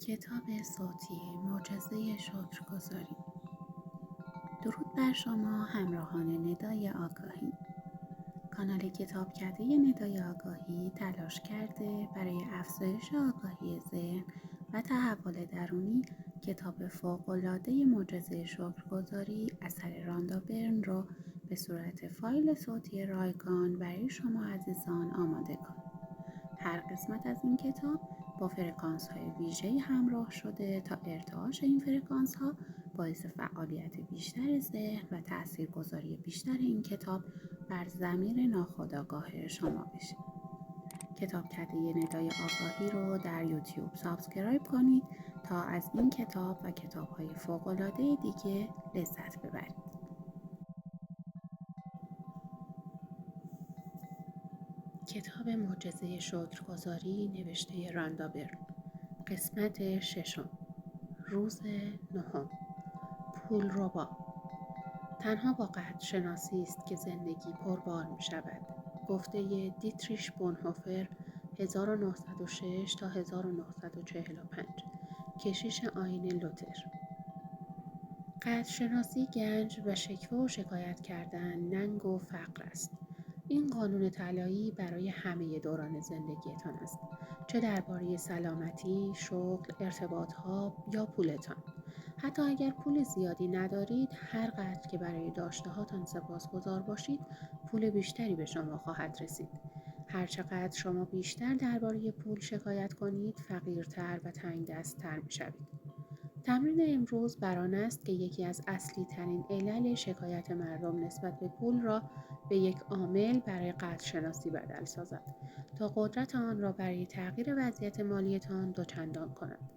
کتاب صوتی معجزه شکرگزاری. درود بر شما همراهان ندای آگاهی. کانال کتابکده ندای آگاهی تلاش کرده برای افزایش آگاهی ذهن و تحول درونی کتاب فوق‌العاده معجزه شکرگزاری اثر راندا برن رو به صورت فایل صوتی رایگان برای شما عزیزان آماده کنید. هر قسمت از این کتاب با فرکانس های ویژه‌ای همراه شده تا ارتعاش این فرکانس ها باعث فعالیت بیشتر ذهن و تاثیرگذاری بیشتر این کتاب بر ضمیر ناخودآگاه شما بشه. کتابکده ندای آگاهی رو در یوتیوب سابسکرایب کنید تا از این کتاب و کتاب‌های فوق‌العاده دیگه لذت ببرید. کتاب معجزه شکرگزاری نوشته راندا برن، قسمت 6، روز 9. پولربا. تنها با قدر شناسی است که زندگی پربار می شود. گفته دیتریش بونهوفر 1906 تا 1945، کشیش آیین لوتر. قدر شناسی گنج و شکوه و شکایت کردن ننگ و فقر است. این قانون طلایی برای همه دوران زندگیتان است، چه درباره سلامتی، شغل، ارتباطها یا پولتان. حتی اگر پول زیادی ندارید، هر قدر که برای داشته‌هاتان سپاسگزار باشید، پول بیشتری به شما خواهد رسید. هر چقدر شما بیشتر درباره پول شکایت کنید، فقیرتر و تنگ دست‌تر می‌شوید. تمرین امروز بر آن است که یکی از اصلی ترین علل شکایت مردم نسبت به پول را به یک عامل برای قدرشناسی بدل سازد تا قدرت آن را برای تغییر وضعیت مالیتان دوچندان کند.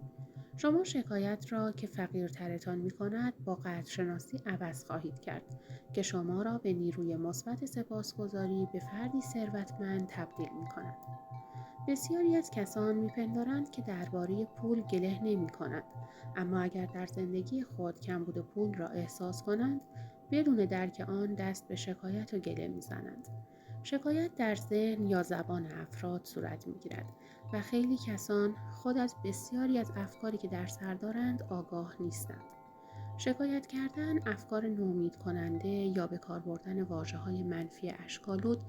شما شکایت را که فقیرترتان می کند با قدرشناسی عوض خواهید کرد که شما را به نیروی مثبت سپاسگزاری به فردی ثروتمند تبدیل می کند. بسیاری از کسان میپندارند که درباره پول گله نمی کنند، اما اگر در زندگی خود کمبود پول را احساس کنند، بدون درک آن دست به شکایت و گله میزنند. شکایت در ذهن یا زبان افراد صورت میگیرد و خیلی کسان خود از بسیاری از افکاری که در سر دارند آگاه نیستند. شکایت کردن افکار نومید کننده یا به کار بردن واژه‌های منفی اشک‌آلود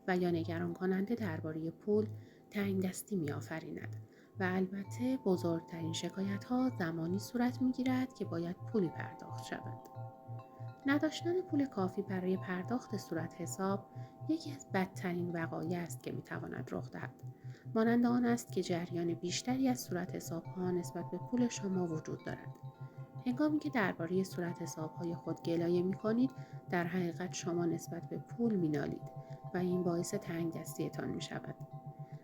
و یا نگران کننده درباره پول تنگ دستی می آفریند و البته بزرگترین شکایت ها زمانی صورت می گیرد که باید پولی پرداخت شود. نداشتن پول کافی برای پرداخت صورت حساب یکی از بدترین وقایع است که می تواند رخ دهد. مانند آن است که جریان بیشتری از صورت حساب ها نسبت به پول شما وجود دارد. هنگامی که درباره صورت حساب‌های خود گلایه می‌کنید، در حقیقت شما نسبت به پول می‌نالید و این باعث تنگ دستی‌تان می‌شود.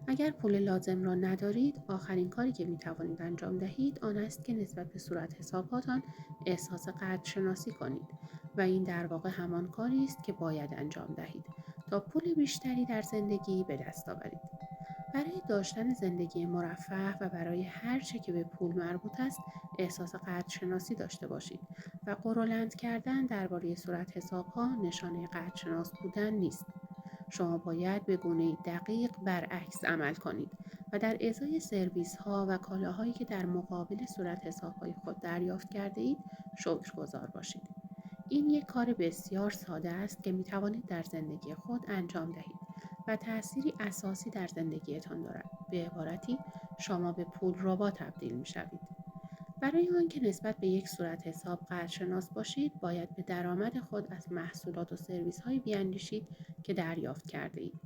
اگر پول لازم را ندارید، آخرین کاری که می‌توانید انجام دهید آن است که نسبت به صورت حساب‌هاتان احساس قدرشناسی کنید و این در واقع همان کاری است که باید انجام دهید تا پول بیشتری در زندگی به دست آورید. برای داشتن زندگی مرفه و برای هر چه که به پول مربوط است احساس قدرشناسی داشته باشید و قرولند کردن درباره صورت حساب‌ها نشانه قدرشناس بودن نیست. شما باید به گونه‌ای دقیق برعکس عمل کنید و در ازای سرویس‌ها و کالاهایی که در مقابل صورت حساب‌های خود دریافت کرده اید شکرگزار باشید. این یک کار بسیار ساده است که می توانید در زندگی خود انجام دهید و تأثیری اساسی در زندگیتان دارد. به عبارتی شما به پول ربا تبدیل می شوید. برای آنکه نسبت به یک صورت حساب قدرشناس باشید، باید به درآمد خود از محصولات و سرویس‌هایی بیاندیشید که دریافت کرده اید.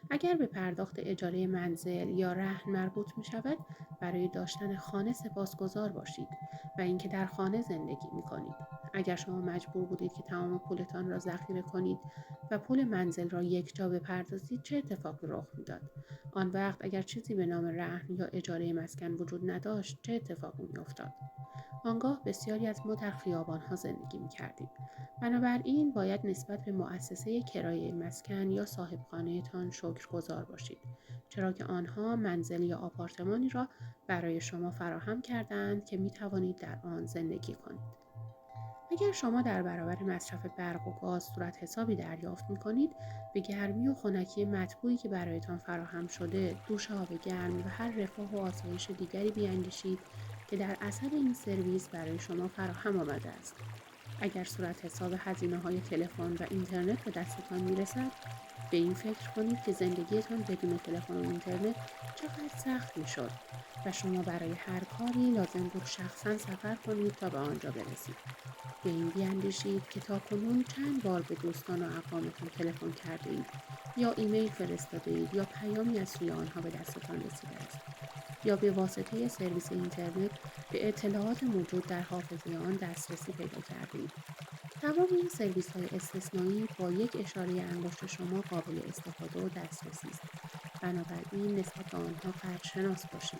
اگر به پرداخت اجاره منزل یا رهن مربوط می شود، برای داشتن خانه سپاسگزار باشید و اینکه در خانه زندگی می کنید. اگر شما مجبور بودید که تمام پولتان را ذخیره کنید و پول منزل را یکجا بپردازید، چه اتفاقی رخ می‌داد؟ آن وقت اگر چیزی به نام رهن یا اجاره مسکن وجود نداشت، چه اتفاقی می‌افتاد؟ آنگاه بسیاری از ما در خیابان‌ها زندگی می‌کردیم. بنابراین باید نسبت به مؤسسه کرایه مسکن یا صاحب خانه‌تان شکرگزار باشید، چرا که آنها منزل یا آپارتمانی را برای شما فراهم کردند که می‌توانید در آن زندگی کنید. اگر شما در برابر مصرف برق و گاز صورت حسابی دریافت می‌کنید، به گرمی و خنکی مطبوعی که برایتان فراهم شده، دوش آب گرم و هر رفاه و آسایش دیگری بیاندیشید که در اثر این سرویس برای شما فراهم آمده است. اگر صورت حساب هزینه‌های تلفن و اینترنت به دستتان می‌رسد، به این فکر کنید که زندگیتان بدون تلفن و اینترنت چقدر سخت می‌شد و شما برای هر کاری لازم بود شخصاً سفر کنید تا به آنجا برسید. به این بیاندیشید که تاکنون چند بار به دوستان و اقوامتان تلفن کرده اید یا ایمیل فرستاده اید یا پیامی از سوی آنها به دستتان رسیده است یا به واسطه سرویس اینترنت به اطلاعات موجود در حافظه آن دسترسی پیدا کرده اید. تمام این سرویس های استثنایی با یک اشاره انگشت شما قابل استفاده و دسترسی است. بنابراین نسبت به آنها قدرشناس باشید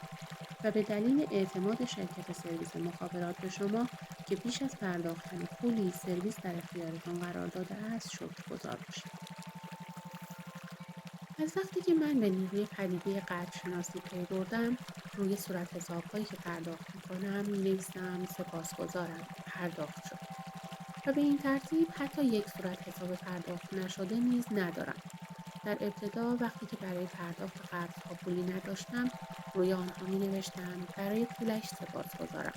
و به دلیل اعتماد شرکت سرویس مخابرات به شما که بیش از پرداختن پولی سرویس در اختیارتان قرار داده است شکرگزار باشید. از وقتی که من به نیروی پدیده قدرشناسی پی بردم، روی صورت حساب‌هایی که پرداخت می‌کنم می‌نویسم سپاسگزارم، پرداخت شد. و به این ترتیب حتی یک صورت حساب پرداخت نشده نیز ندارم. در ابتدا وقتی که برای پرداخت قرضها پولی نداشتم، روی آنها می نوشتم برای پولش سپاسگزارم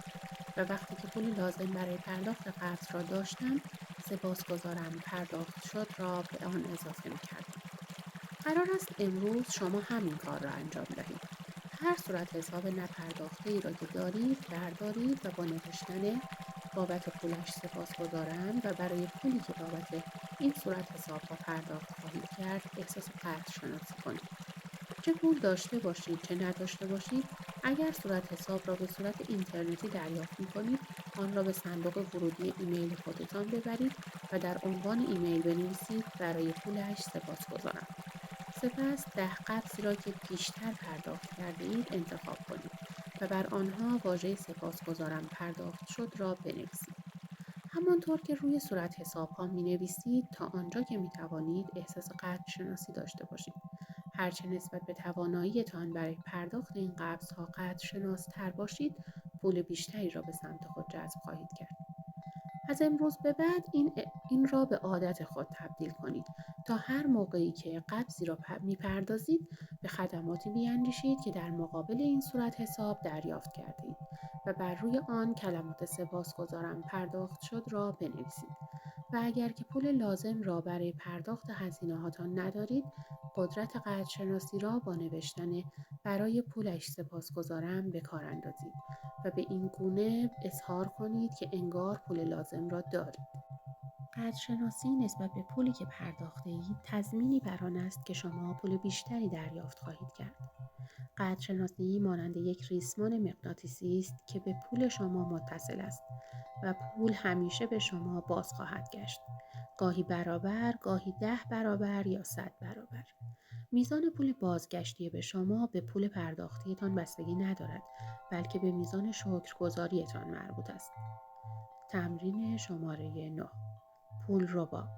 و وقتی که پول لازم برای پرداخت قرض را داشتم، سپاسگزارم پرداخت شد را به آن اضافه می کردم. قرار است امروز شما همین کار را انجام دهید. هر صورت حساب نپرداخته ای را که دارید بردارید و با نوشتن بابت پولش سپاسگزارم و برای پولی که بابت این صورت حسابها پرداخت خواهید کرد احساس قدرشناسی کنید. چه پول داشته باشید چه نداشته باشید، اگر صورت حساب را به صورت اینترنتی دریافت می‌کنید، آن را به صندوق ورودی ایمیل خودتان ببرید و در عنوان ایمیل بنویسید برای پولش سپاسگزارم. سپس 10 قبضی را که پیشتر پرداخت کرده اید انتخاب کنید و بر آنها واژه سپاسگزارم پرداخت شد را بنویسید. همانطور که روی صورت حساب ها می نویسید تا آنجا که می توانید احساس قدرشناسی داشته باشید. هرچه نسبت به تواناییتان برای پرداخت این قبض ها قدرشناس تر باشید، پول بیشتری را به سمت خود جذب خواهید کرد. از امروز به بعد این را به عادت خود تبدیل کنید تا هر موقعی که قبضی را میپردازید به خدماتی بیاندیشید که در مقابل این صورت حساب دریافت کرده اید و بر روی آن کلمات سپاسگزارم پرداخت شد را بنویسید و اگر که پول لازم را برای پرداخت هزینه‌هاتان ندارید، قدرت قدرشناسی را با نوشتن برای پولش سپاسگزارم به کار اندازید و به این گونه اظهار کنید که انگار پول لازم را دارید. قدرشناسی نسبت به پولی که پرداخته اید تضمینی بر آن است که شما پول بیشتری دریافت خواهید کرد. قدرشناسی مانند یک ریسمان مغناطیسی است که به پول شما متصل است و پول همیشه به شما باز خواهد گشت. گاهی برابر، گاهی 10 برابر یا 100 برابر. میزان پول بازگشتی به شما به پول پرداختیتان بستگی ندارد، بلکه به میزان شکرگزاریتان مربوط است. تمرین شماره 9. پول ربا.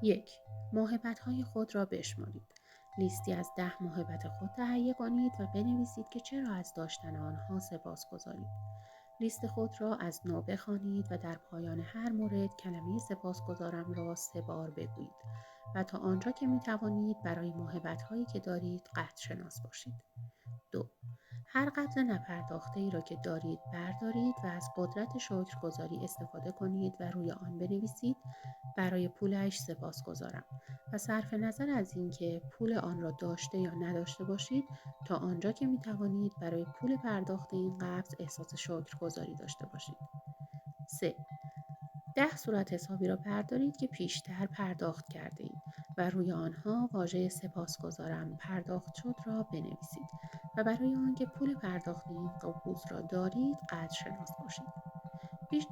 1. موهبت‌های خود را بشمارید. لیستی از 10 موهبت خود تهیه کنید و بنویسید که چرا از داشتن آنها سپاسگزارید. لیست خود را از نو بخوانید و در پایان هر مورد کلمه سپاسگزارم را 3 بار بگویید و تا آنجا که می توانید برای موهبت‌هایی که دارید قدرشناس باشید. 2. هر قبض نپرداخته ای را که دارید بردارید و از قدرت شکرگزاری استفاده کنید و روی آن بنویسید برای پولش سپاسگزارم و صرف نظر از اینکه پول آن را داشته یا نداشته باشید، تا آنجا که می توانید برای پول پرداخت این قبض احساس شکرگزاری داشته باشید. 3. 10 صورت حسابی را بردارید که پیشتر پرداخت کرده اید و روی آنها واژه سپاسگزارم پرداخت شد را بنویسید و برای آنکه پول پرداخت این قبوز را دارید قدرشناس باشید.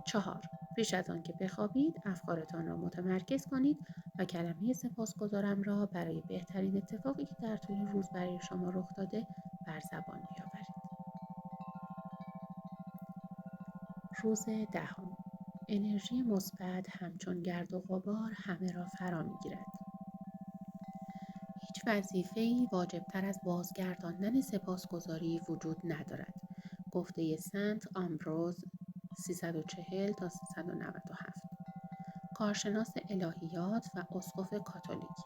4. پیش از آنکه بخوابید افکارتان را متمرکز کنید و کلمه سپاسگزارم را برای بهترین اتفاقی که در طول روز برای شما رخ داده بر زبان بیاورید. روز 10. انرژی مثبت همچون گرد و غبار همه را فرا می‌گیرد. هیچ وظیفه‌ای واجب‌تر از بازگرداندن سپاسگزاری وجود ندارد. گفته سنت آمبروز 340 تا 397. کارشناس الهیات و اسقف کاتولیک.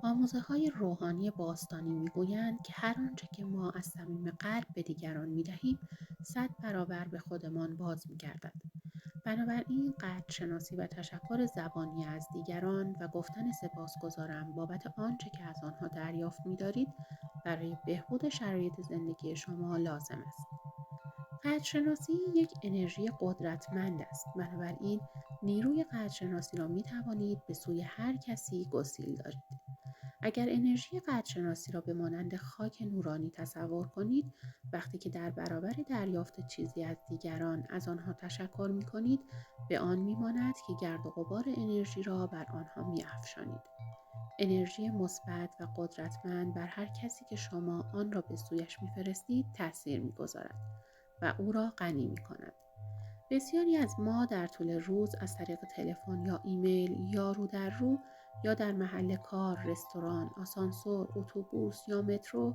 آموزه‌های روحانی باستانی می‌گویند که هر آنچه که ما از صمیم قلب به دیگران می‌دهیم 100 برابر به خودمان باز می‌گردد. بنابراین قدرشناسی و تشکر زبانی از دیگران و گفتن سپاسگزارم بابت آنچه که از آنها دریافت می‌دارید برای بهبود شرایط زندگی شما لازم است. قدرشناسی یک انرژی قدرتمند است. بنابراین نیروی قدرشناسی را می‌توانید به سوی هر کسی گسیل دارید. اگر انرژی قدرشناسی را به مانند خاک نورانی تصور کنید، وقتی که در برابر دریافت چیزی از دیگران از آنها تشکر می کنید، به آن می ماند که گرد و غبار انرژی را بر آنها می افشانید. انرژی مثبت و قدرتمند بر هر کسی که شما آن را به سویش می فرستید تأثیر می گذارد و او را غنی می کند. بسیاری از ما در طول روز از طریق تلفن یا ایمیل یا رو در رو یا در محل کار، رستوران، آسانسور، اتوبوس یا مترو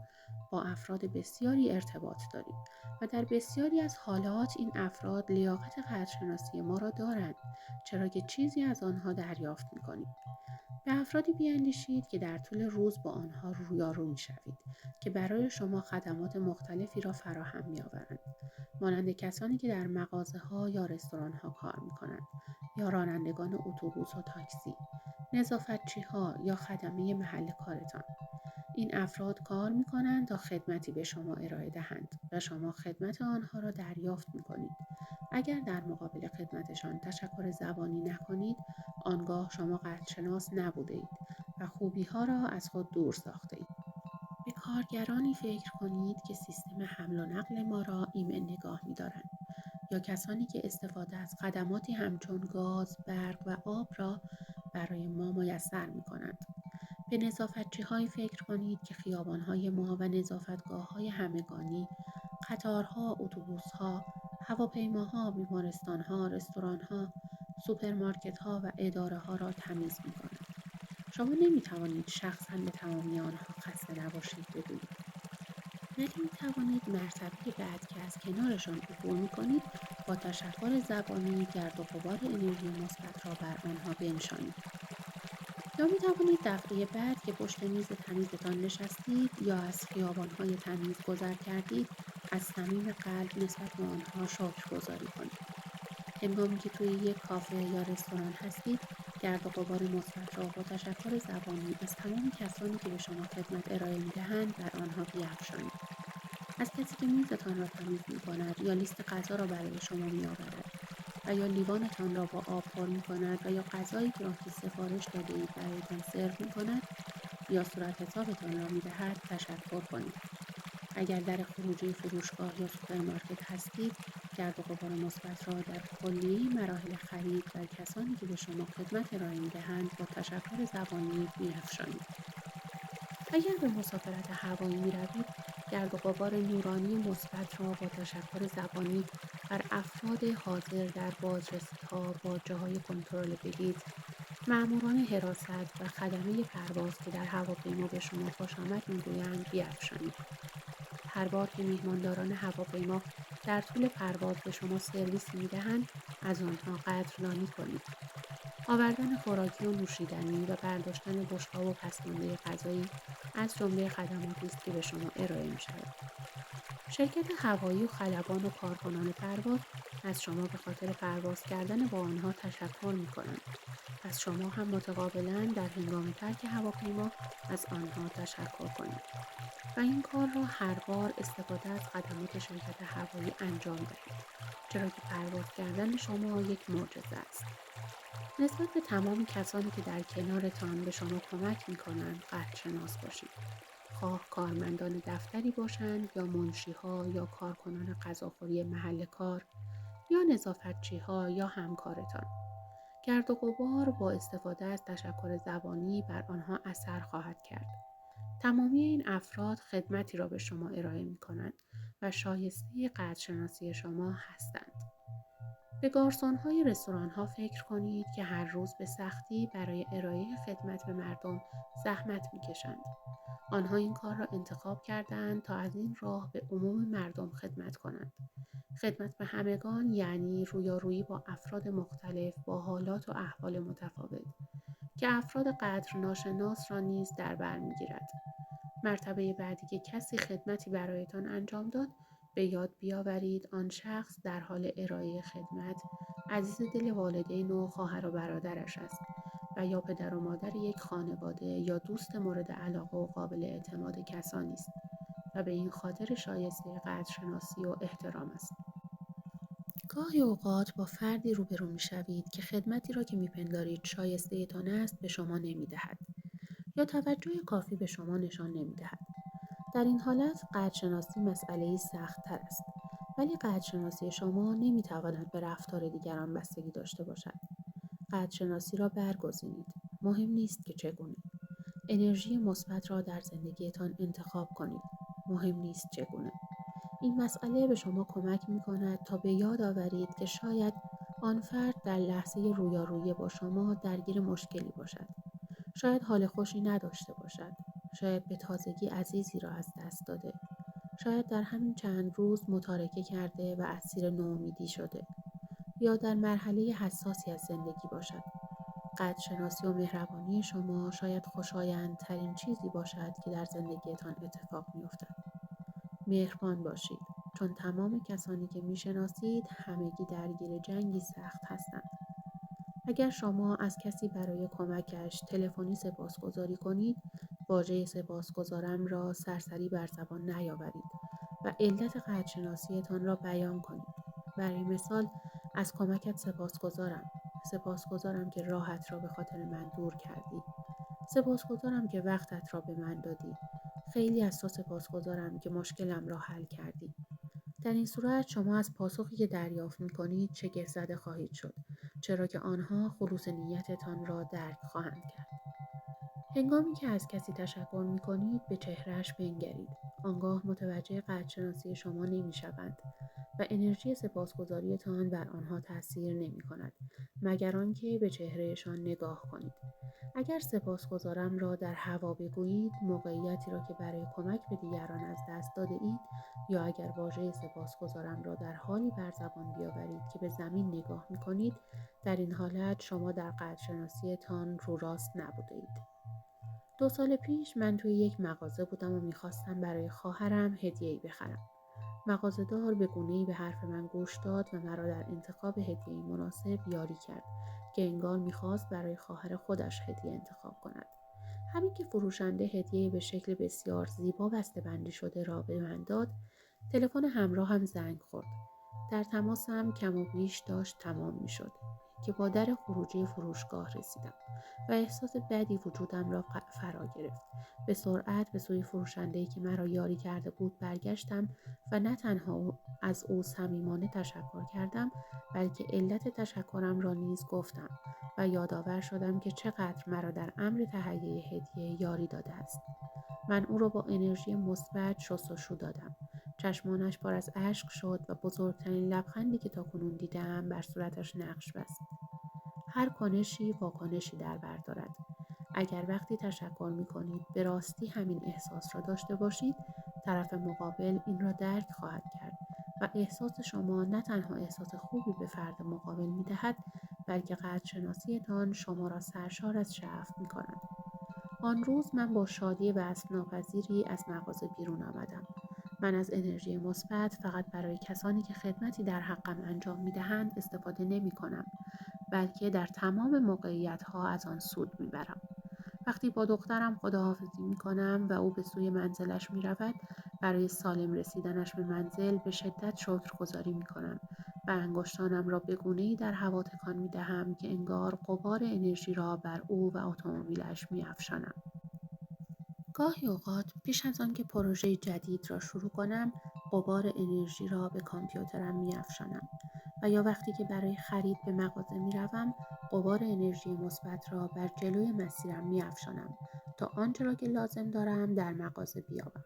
با افراد بسیاری ارتباط داریم و در بسیاری از حالات این افراد لیاقت قدرشناسی ما را دارند، چرا که چیزی از آنها دریافت می‌کنیم. به افرادی بیاندیشید که در طول روز با آنها رویارو می‌شوید که برای شما خدمات مختلفی را فراهم می‌آورند، مانند کسانی که در مغازه‌ها یا رستوران‌ها کار می‌کنند یا رانندگان اتوبوس و تاکسی، نظافتچی‌ها یا خدمه محل کارتان. این افراد کار می‌کنند تا خدمتی به شما ارائه دهند و شما خدمت آنها را دریافت می‌کنید. اگر در مقابل خدمتشان تشکر زبانی نکنید، آنگاه شما قدرشناس نبوده‌اید و خوبی‌ها را از خود دور ساخته‌اید. به کارگرانی فکر کنید که سیستم حمل و نقل ما را ایمن نگاه می‌دارند یا کسانی که استفاده از خدماتی همچون گاز، برق و آب را برای ما میسر می‌کنند. به نظافتچی‌هایی فکر کنید که خیابان‌های ما و نظافتگاه‌های همگانی، قطارها، اتوبوس‌ها، هواپیماها، بیمارستان‌ها، رستوران‌ها، سوپرمارکت‌ها و اداره‌ها را تمیز می‌کنند. شما نمی‌توانید شخصاً به تمامی آنها خسته نباشید بگویید، ولی می‌توانید مرتبه بعد که از کنارشان عبور می‌کنید با تشکر زبانی گرد و غبار انرژی مثبت را بر آنها بنشانید. یا می‌توانید دفعه بعد که پشت میز تمیزتان نشستید یا از خیابان‌های تمیز گذر کردید، از صمیم قلب نسبت به آنها شکرگزاری کنید. هنگامی که توی یک کافه یا رستوران هستید، گرد و غبار مثبت را با تشکر زبانی از تمام کسانی که به شما خدمت ارائه می‌دهند بر آنها بیفشانید. از کسی که میزتان را تمیز می‌کند یا لیست غذا را برای شما می‌آورد و یا لیوانتان را با آب پر می‌کند و یا غذایی را که سفارش داده‌اید برایتان سرو می‌کند یا صورت حسابتان را می‌دهد تشکر کنید. اگر در خروجی فروشگاه یا سوپرمارکت هستید، گرد و غبار مثبت را در کلیه مراحل خرید بر کسانی که به شما خدمت ارائه می‌دهند با تشکر زبانی بیفشانید. اگر به مسافرت هوایی می‌روید، گرد و غبار نورانی مثبت را با تشکر زبانی بر افراد حاضر در بازرسی‌ها، با جاهای کنترل بلیط، ماموران حراست و خدمه پرواز که در هواپیما به شما خوش آمد می‌گویند بیفشانید. هر بار که میهمانداران هواپیما در طول پرواز به شما سرویسی می‌دهند، از آنها قدردانی کنید. آوردن خوراکی و نوشیدنی و برداشتن بشقاب و پسمانده غذایی از جمله خدماتی است که به شما ارائه می‌شود. شرکت هوایی و خلبان و کارکنان پرواز از شما به خاطر پرواز کردن با آنها تشکر می‌کنند. پس شما هم متقابلاً در هنگام ترک هواپیما از آنها تشکر کنید و این کار را هر بار استفاده از خدمات شرکت هوایی انجام دهید، چرا که پرواز کردن شما یک معجزه است. نسبت به تمام کسانی که در کنارتان به شما کمک می‌کنند قدرشناس باشید. خواه کارمندان دفتری باشند یا منشی‌ها یا کارکنان غذاخوری محل کار یا نظافتچی‌ها یا همکارتان. گرد و غبار با استفاده از تشکر زبانی بر آنها اثر خواهد کرد. تمامی این افراد خدمتی را به شما ارائه می‌کنند و شایسته قدرشناسی شما هستند. به گارسون‌های رستوران‌ها فکر کنید که هر روز به سختی برای ارائه خدمت به مردم زحمت می‌کشند. آنها این کار را انتخاب کردند تا از این راه به عموم مردم خدمت کنند. خدمت به همگان یعنی رویارویی با افراد مختلف با حالات و احوال متفاوت که افراد قدر ناشناس را نیز در بر می‌گیرد. مرتبه بعدی که کسی خدمتی برایتان انجام داد، به یاد بیاورید آن شخص در حال ارائه خدمت عزیز دل والدین و خواهر و برادرش است و یا پدر و مادر یک خانواده یا دوست مورد علاقه و قابل اعتماد کسانی است و به این خاطر شایسته قدرشناسی و احترام است. گاهی اوقات با فردی روبرو می‌شوید که خدمتی را که می‌پندارید شایسته‌تان است به شما نمی‌دهد یا توجه کافی به شما نشان نمی‌دهد. در این حالت قدرشناسی مسئله‌ای سخت‌تر است، ولی قدرشناسی شما نمی‌تواند به رفتار دیگران بستگی داشته باشد. قدرشناسی را برگزینید. مهم نیست که چگونه. انرژی مثبت را در زندگیتان انتخاب کنید. مهم نیست چگونه. این مسئله به شما کمک می‌کند تا به یاد آورید که شاید آن فرد در لحظه رویارویی با شما درگیر مشکلی باشد. شاید حال خوشی نداشته باشد. شاید به تازگی عزیزی را از دست داده. شاید در همین چند روز متارکه کرده و اسیر ناامیدی شده. یا در مرحله حساسی از زندگی باشد. قدرشناسی و مهربانی شما شاید خوشایندترین چیزی باشد که در زندگیتان اتفاق می‌افتد. مهربان باشید، چون تمام کسانی که می‌شناسید همگی درگیر جنگی سخت هستند. اگر شما از کسی برای کمکش تلفنی سپاسگزاری کنید، واژه سپاسگزارم را سرسری بر زبان نیاورید و علت قدرشناسیتان را بیان کنید. برای مثال، از کمکت سپاسگزارم. سپاسگزارم که راحت را به خاطر من دور کردی. سپاسگزارم که وقتت را به من دادی. خیلی از تو سپاسگزارم که مشکلم را حل کردی. در این صورت شما از پاسخی که دریافت می‌کنید شگفت زده خواهید شد، چرا که آنها خلوص نیتتان را درک خواهند کرد. هنگامی که از کسی تشکر می‌کنید به چهرهش بنگرید. آنگاه متوجه قدرشناسی شما نمی‌شوند و انرژی سپاسگزاریتان بر آنها تأثیر نمی‌کند مگر آنکه به چهرهشان نگاه کنید. اگر سپاسگزارم را در هوا بگویید، موقعیتی را که برای کمک به دیگران از دست داده اید، یا اگر واژه سپاسگزارم را در حالی بر زبان بیاورید که به زمین نگاه می‌کنید، در این حالت شما در قدرشناسیتان رو راست نبوده اید. 2 سال پیش من توی یک مغازه بودم و می‌خواستم برای خواهرم هدیه‌ای بخرم. مغازه‌دار به گونه‌ای به حرف من گوش داد و مرا در انتخاب هدیه‌ای مناسب یاری کرد که انگار می‌خواست برای خواهر خودش هدیه انتخاب کند. همین که فروشنده هدیه‌ای به شکل بسیار زیبا بسته‌بندی شده را به من داد، تلفن همراهم زنگ خورد. در تماسم کم و بیش داشت تمام می‌شد که با در خروجی فروشگاه رسیدم و احساس بدی وجودم را فرا گرفت. به سرعت به سوی فروشنده‌ای که مرا یاری کرده بود برگشتم و نه تنها از او صمیمانه تشکر کردم، بلکه علت تشکرم را نیز گفتم و یادآور شدم که چقدر مرا در امر تهیه هدیه یاری داده است. من او را با انرژی مثبت شستشو دادم. چشمانش پر از اشک شد و بزرگترین لبخندی که تاکنون دیدم بر صورتش نقش بست. هر کنشی واکنشی در بر دارد. اگر وقتی تشکر می‌کنید به راستی همین احساس را داشته باشید، طرف مقابل این را درک خواهد کرد و احساس شما نه تنها احساس خوبی به فرد مقابل می‌دهد، بلکه قدرشناسیتان شما را سرشار از شعف می‌کند. آن روز من با شادی وصف‌ناپذیری از مغازه بیرون آمدم. من از انرژی مثبت فقط برای کسانی که خدمتی در حقم انجام می‌دهند استفاده نمی‌کنم، بلکه در تمام موقعیت‌ها از آن سود می‌برم. وقتی با دخترم خداحافظی می‌کنم و او به سوی منزلش می‌رود، برای سالم رسیدنش به منزل به شدت شکرگزاری می‌کنم و انگشتانم را به گونه‌ای در هوا تکان می‌دهم که انگار غبار انرژی را بر او و اتومبیلش می‌افشانم. گاهی اوقات پیش از آن که پروژه جدید را شروع کنم، غبار انرژی را به کامپیوترم می‌افشانم و یا وقتی که برای خرید به مغازه می‌روم، غبار انرژی مثبت را بر جلوی مسیرم می‌افشانم تا آنچه را که لازم دارم در مغازه بیابم.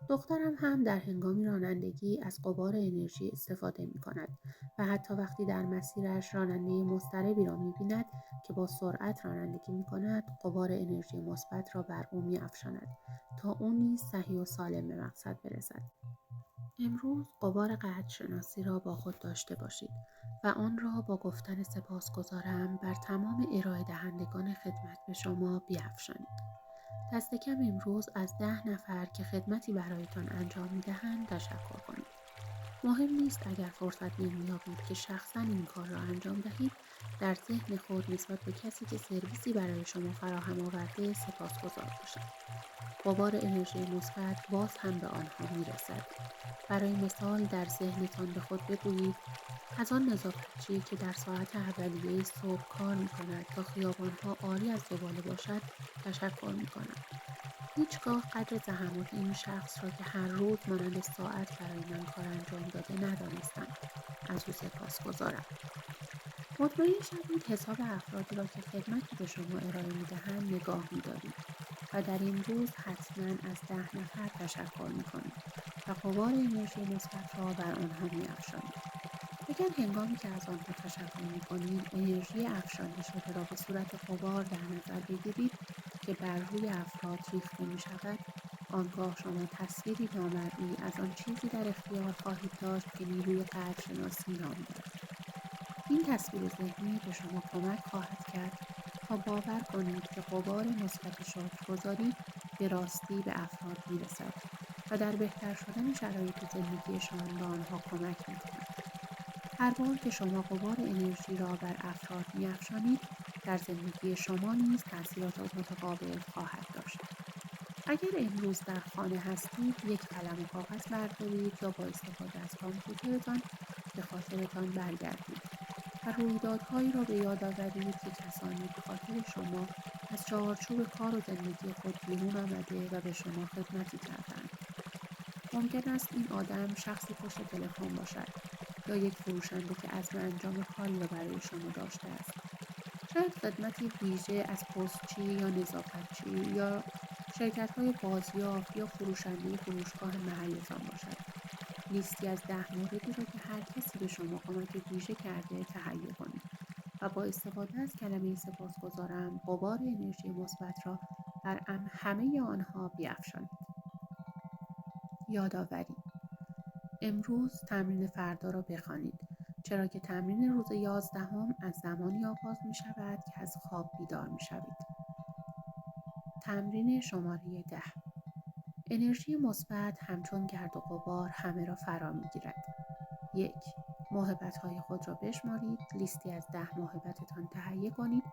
دخترم هم در هنگام رانندگی از غبار انرژی استفاده می کند و حتی وقتی در مسیرش راننده مضطربی را می بیند که با سرعت رانندگی می کند، غبار انرژی مثبت را بر او می افشاند تا او نیز صحیح و سالم به مقصد برسد. امروز غبار قدرشناسی را با خود داشته باشید و آن را با گفتن سپاسگزارم بر تمام ارائه دهندگان خدمت به شما بیفشانید. دست کم امروز از 10 نفر که خدمتی برایتان انجام می‌دهند تشکر کنید. مهم نیست اگر فرصت نمی‌یابید که شخصاً این کار را انجام دهید، در ذهن خود نسبت به کسی که سرویسی برای شما فراهم آورده سپاسگزار باشید. غبار انرژی مثبت باز هم به آنها می‌رسد. برای مثال در ذهنتان به خود بگویید از آن نظافتچی که در ساعت اولیه صبح کار می‌کند تا خیابان‌ها عاری از زباله باشد تشکر می‌کنم. هیچگاه قدر زحمات این شخص را که هر روز مانند ساعت برای من کار انجام داده ندانستم. از او سپاسگزارم. مطمئن شوید حساب افرادی را که خدمتی به شما ارائه می‌دهند نگاه می‌دارید و در این روز حتما از 10 نفر تشکر می‌کنید و غبار انرژی مثبت را بر آنها می‌افشانید. اگر هنگامی که از آنها تشکر می‌کنید انرژی افشانده شده را به صورت غبار در نظر بگیرید که بر روی افراد ریخته می‌شود، آنگاه شما تصویری نامرئی از آن چیزی در اختیار خواهید داشت که نیروی قدرشناسی نام دارد. این تصویر ذهنی به شما کمک خواهد کرد تا باور کنید که غبار مثبت شکرگزاری به راستی به افراد می‌رسد و در بهتر شدن شرایط زندگیشان به آنها کمک می‌کند. هر بار که شما غبار انرژی را بر افراد می‌افشانید، در زندگی شما نیز تأثیرات متقابل خواهد داشت. اگر امروز در خانه هستید، یک قلم و کاغذ بردارید یا با استفاده از کامپیوترتان به خاطرتان برگردید و رویدادهایی را به یاد آورید که کسانی به خاطر شما از چارچوب کار و زندگی خود بیرون آمده و به شما خدمتی کردند. ممکن است این آدم شخصی پشت تلفن باشد یا یک فروشنده که عزم انجام کاری را برای شما داشته است. شاید خدمتی ویژه از پستچی یا نظافتچی یا شرکت‌های بازیافت یا فروشنده فروشگاه محلتان باشد. لیستی از 10 موردی را که هر کسی به شما کمک ویژه کرده تهیه کنید و با استفاده از کلمه سپاسگزارم غبار انرژی مثبت را بر همه آنها بیفشانید. یادآوری: امروز تمرین فردا را بخوانید، چرا که تمرین روز 11 از زمانی آغاز می شود که از خواب بیدار می شوید. تمرین شماره 10: انرژی مثبت همچون گرد و غبار همه را فرا می گیرد. 1. موهبت‌های خود را بشمارید، لیستی از 10 موهبتتان تهیه کنید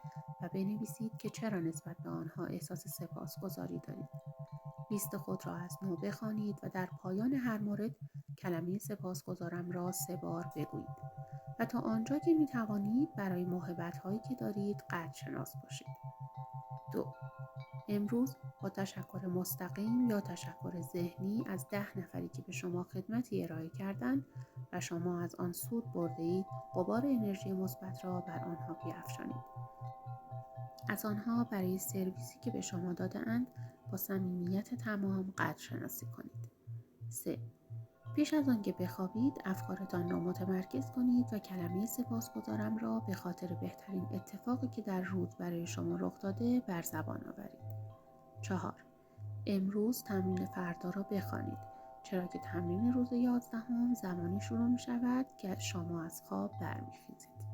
و بنویسید که چرا نسبت به آنها احساس سپاسگزاری دارید. لیست خود را از نو بخوانید و در پایان هر مورد کلمه سپاسگزارم را 3 بار بگویید و تا آنجا که می توانید برای موهبت‌هایی که دارید قدرشناس باشید. 2. امروز با تشکر مستقیم یا تشکر ذهنی از 10 نفری که به شما خدمتی ارائه کردند و شما از آن سود برده‌اید، غبار انرژی مثبت را بر آنها بیفشانید. از آنها برای سرویسی که به شما داده‌اند با صمیمیت تمام قدرشناسی کنید. 3. پیش از آنکه بخوابید افکارتان را متمرکز کنید و کلمه سپاسگزارم را به خاطر بهترین اتفاقی که در روز برای شما رخ داده بر زبان آورید. 4. امروز تمرین فردا را بخوانید، چرا که تمرین روز 11 زمانی شروع می شود که شما از خواب برمیخیزید.